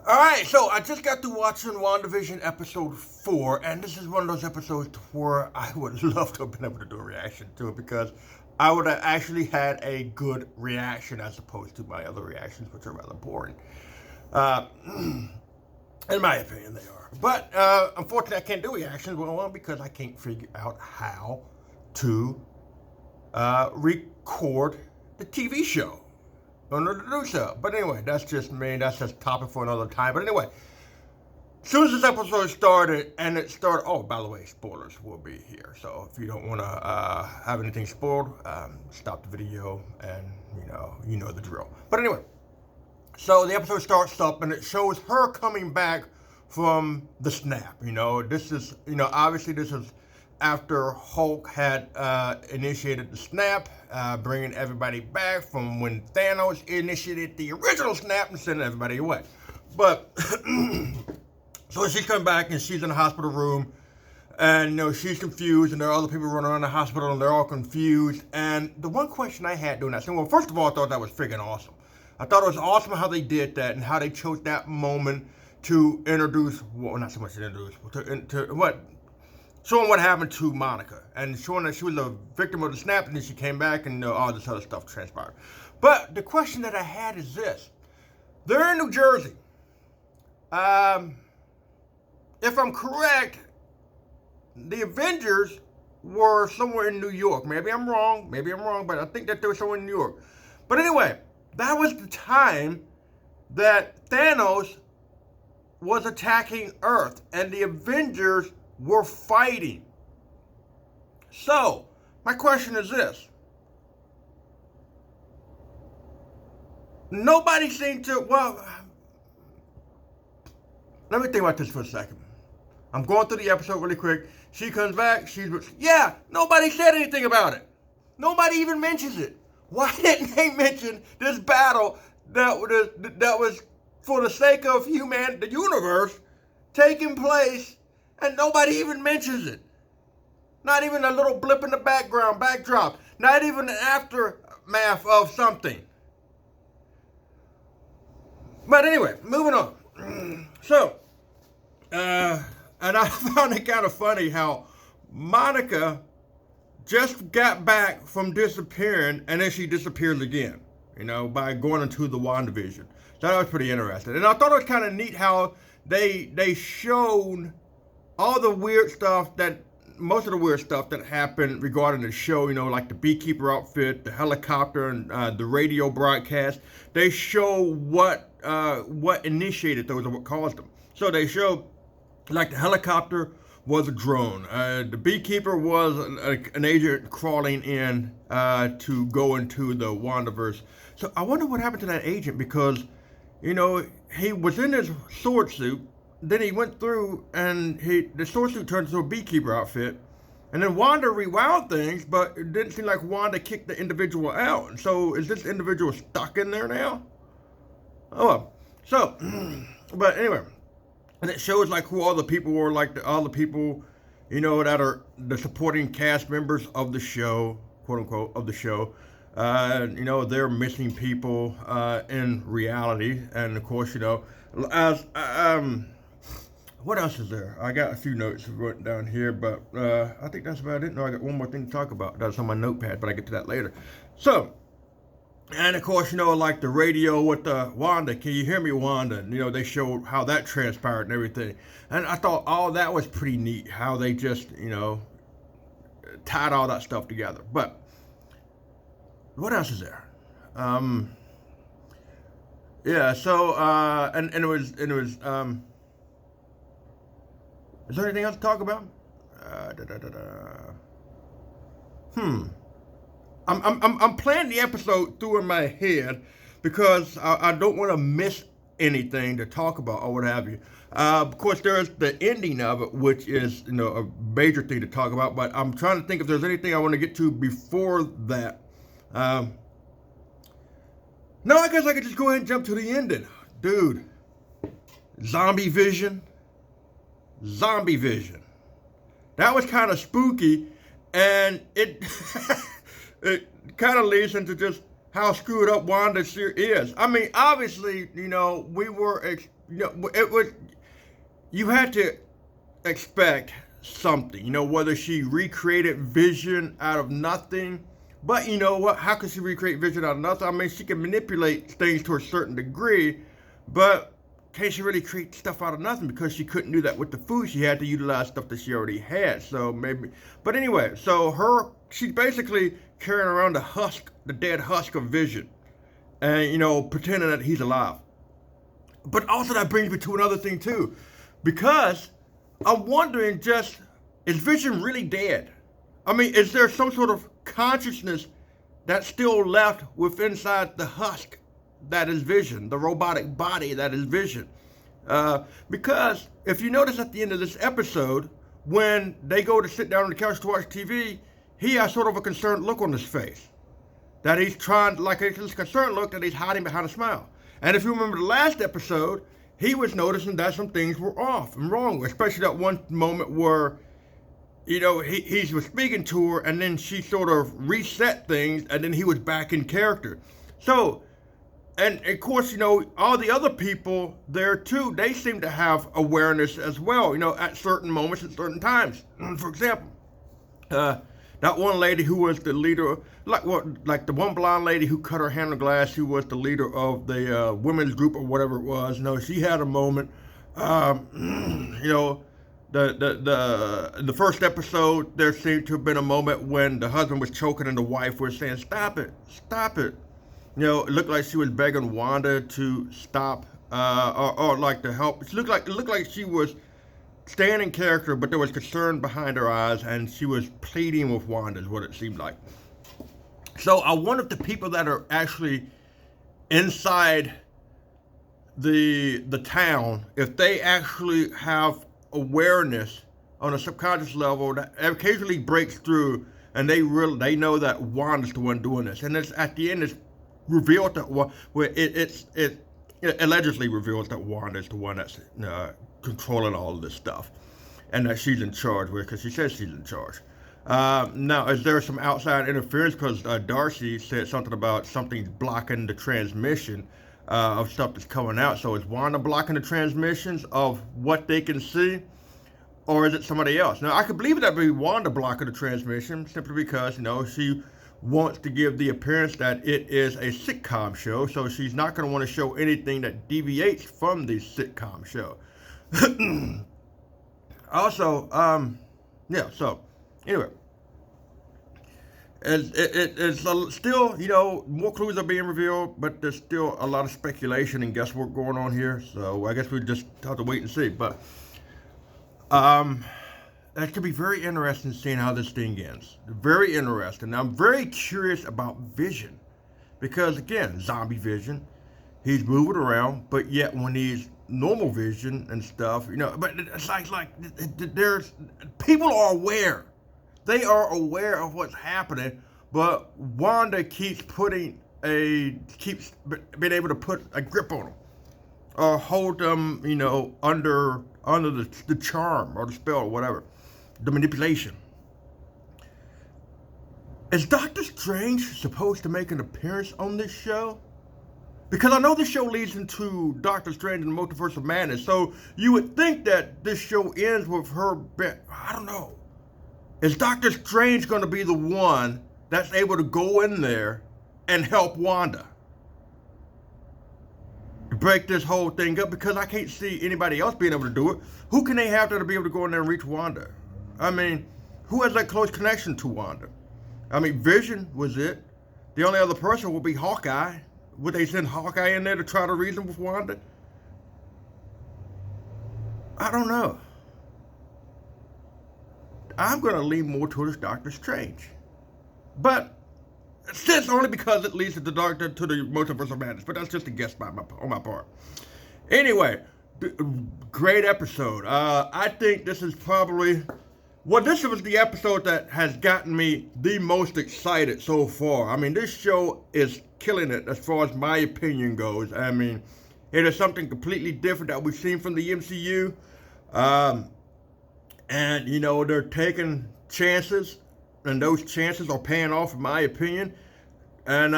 Alright, so I just got through watching Wandavision Episode 4, and this is one of those episodes where I would love to have been able to do a reaction to it because I would have actually had a good reaction as opposed to my other reactions, which are rather boring. Uh, in my opinion, they are. But unfortunately, I can't do reactions. Well, one, because I can't figure out how to record the TV show. Don't know to do so. But anyway, that's just me. That's just topic for another time. But anyway, as soon as this episode started, oh, by the way, spoilers will be here. So if you don't want to have anything spoiled, stop the video, and you know the drill. But anyway, so the episode starts up, and it shows her coming back from the snap. This is, obviously this is after Hulk had initiated the snap, bringing everybody back from when Thanos initiated the original snap and sending everybody away. But so she's coming back and she's in the hospital room, and she's confused, and there are other people running around the hospital and they're all confused. And the one question I had during that scene, well, first of all, I thought that was freaking awesome. I thought it was awesome how they did that and how they chose that moment to introduce, well, not so much to introduce, showing what happened to Monica and showing that she was a victim of the snap, and then she came back and all this other stuff transpired. But the question that I had is this. They're in New Jersey. If I'm correct, the Avengers were somewhere in New York. Maybe I'm wrong, but I think that they were somewhere in New York. But anyway, that was the time that Thanos was attacking Earth and the Avengers were fighting. So, my question is this. Nobody seemed to, let me think about this for a second. I'm going through the episode really quick. She comes back, nobody said anything about it. Nobody even mentions it. Why didn't they mention this battle that was for the sake of the universe, taking place, and nobody even mentions it? Not even a little blip in the backdrop. Not even an aftermath of something. But anyway, moving on. So, and I found it kind of funny how Monica just got back from disappearing, and then she disappears again, by going into the WandaVision. So that was pretty interesting. And I thought it was kind of neat how they showed all the weird stuff most of the weird stuff that happened regarding the show, like the beekeeper outfit, the helicopter, and the radio broadcast. They show what initiated those and what caused them. So they show, like, the helicopter was a drone. The beekeeper was an agent crawling in to go into the Wandaverse. So I wonder what happened to that agent, because, he was in his sword suit. Then he went through and the sword suit turned into a beekeeper outfit. And then Wanda rewound things, but it didn't seem like Wanda kicked the individual out. And so is this individual stuck in there now? Oh, well. So, but anyway. And it shows like who all the people were, like all the people, that are the supporting cast members of the show, quote unquote, of the show. They're missing people in reality. And of course, as what else is there? I got a few notes written down here, but I think that's about it. No, I got one more thing to talk about. That's on my notepad, but I get to that later. So, and of course, like the radio with the Wanda, can you hear me, Wanda? And, they showed how that transpired and everything. And I thought all that was pretty neat, how they just, tied all that stuff together. But what else is there? Yeah, so, and it was, is there anything else to talk about? I'm planning the episode through in my head because I don't want to miss anything to talk about or what have you. Of course, there's the ending of it, which is a major thing to talk about. But I'm trying to think if there's anything I want to get to before that. No, I guess I could just go ahead and jump to the ending, dude. Zombie-Vision. That was kind of spooky, and it it kind of leads into just how screwed up Wanda is. I mean, obviously, we were, it was, you had to expect something, whether she recreated Vision out of nothing. But you know what? How could she recreate Vision out of nothing? I mean, she can manipulate things to a certain degree, but can she really create stuff out of nothing? Because she couldn't do that with the food. She had to utilize stuff that she already had. So maybe, but anyway, so she's basically carrying around the dead husk of Vision, and pretending that he's alive. But also that brings me to another thing too, because I'm wondering, is Vision really dead? I mean, is there some sort of consciousness that's still left inside the husk that is Vision, the robotic body that is Vision? Because if you notice at the end of this episode, when they go to sit down on the couch to watch TV, he has sort of a concerned look on his face. That he's trying, like a concerned look that he's hiding behind a smile. And if you remember the last episode, he was noticing that some things were off and wrong, especially that one moment where, he was speaking to her and then she sort of reset things and then he was back in character. So, and of course, all the other people there too, they seem to have awareness as well, at certain moments, at certain times. For example, that one lady who was the leader, like the one blonde lady who cut her hand on glass, who was the leader of the women's group or whatever it was. She had a moment. The first episode, there seemed to have been a moment when the husband was choking and the wife was saying, "Stop it, stop it." It looked like she was begging Wanda to stop, or like to help. It looked like she was staying in character, but there was concern behind her eyes, and she was pleading with Wanda, is what it seemed like. So I wonder if the people that are actually inside the town, if they actually have awareness on a subconscious level that occasionally breaks through, and they know that Wanda's the one doing this, and it's at the end it's revealed that it allegedly reveals that Wanda is the one that's controlling all of this stuff, and that she's in charge with, because she says she's in charge. Now, is there some outside interference? Because Darcy said something about something blocking the transmission of stuff that's coming out. So is Wanda blocking the transmissions of what they can see, or is it somebody else? Now, I could believe that would be Wanda blocking the transmission simply because she wants to give the appearance that it is a sitcom show, so she's not going to want to show anything that deviates from the sitcom show. Also, so anyway, it's still, more clues are being revealed, but there's still a lot of speculation and guesswork going on here, so I guess we just have to wait and see. But it could be very interesting seeing how this thing ends. Very interesting. I'm very curious about Vision, because again, zombie Vision, he's moving around, but yet when he's normal Vision and stuff, but it's like there's people are aware. They are aware of what's happening, but Wanda keeps being able to put a grip on them, or hold them, under the charm or the spell or whatever, the manipulation. Is Doctor Strange supposed to make an appearance on this show? Because I know this show leads into Doctor Strange and the Multiverse of Madness, so you would think that this show ends with her. I don't know. Is Doctor Strange going to be the one that's able to go in there and help Wanda break this whole thing up? Because I can't see anybody else being able to do it. Who can they have to be able to go in there and reach Wanda? I mean, who has that close connection to Wanda? I mean, Vision was it. The only other person would be Hawkeye. Would they send Hawkeye in there to try to reason with Wanda? I don't know. I'm going to lean more towards Doctor Strange. But it's only because it leads to the Multiverse of Madness. But that's just a guess on my part. Anyway, great episode. I think this is probably... this was the episode that has gotten me the most excited so far. I mean, this show is killing it as far as my opinion goes. I mean, it is something completely different that we've seen from the MCU. And, they're taking chances, and those chances are paying off, in my opinion. And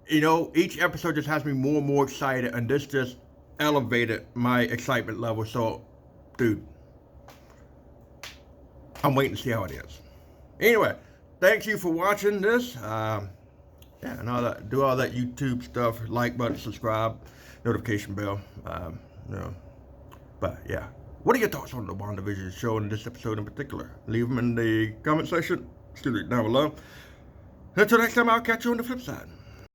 you know, each episode just has me more and more excited, and this just elevated my excitement level. So, dude, I'm waiting to see how it is. Anyway, thank you for watching this. Yeah, and all that, do all that YouTube stuff, like button, subscribe, notification bell. You know, but yeah, what are your thoughts on the WandaVision show and this episode in particular? Leave them in the comment section. Down below. Until next time, I'll catch you on the flip side.